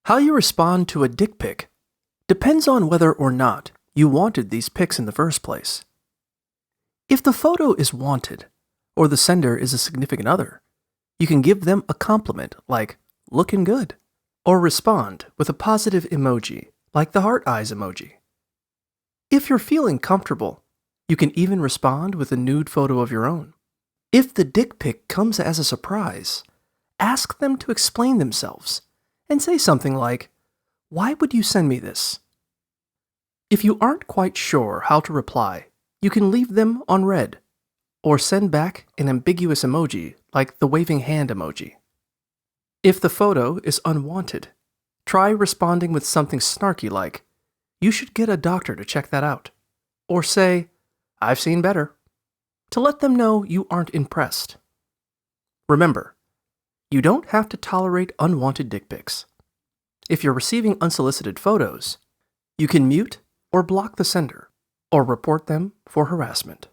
How you respond to a dick pic depends on whether or not you wanted these pics in the first place. If the photo is wanted, or the sender is a significant other, you can give them a compliment like, "looking good," or respond with a positive emoji like the heart eyes emoji. If you're feeling comfortable, you can even respond with a nude photo of your own. If the dick pic comes as a surprise, ask them to explain themselves and say something like, "Why would you send me this?" If you aren't quite sure how to reply, you can leave them on red or send back an ambiguous emoji like the waving hand emoji. If the photo is unwanted, try responding with something snarky like, "You should get a doctor to check that out," or say, "I've seen better," to let them know you aren't impressed. Remember, you don't have to tolerate unwanted dick pics. If you're receiving unsolicited photos, you can mute or block the sender, or report them for harassment.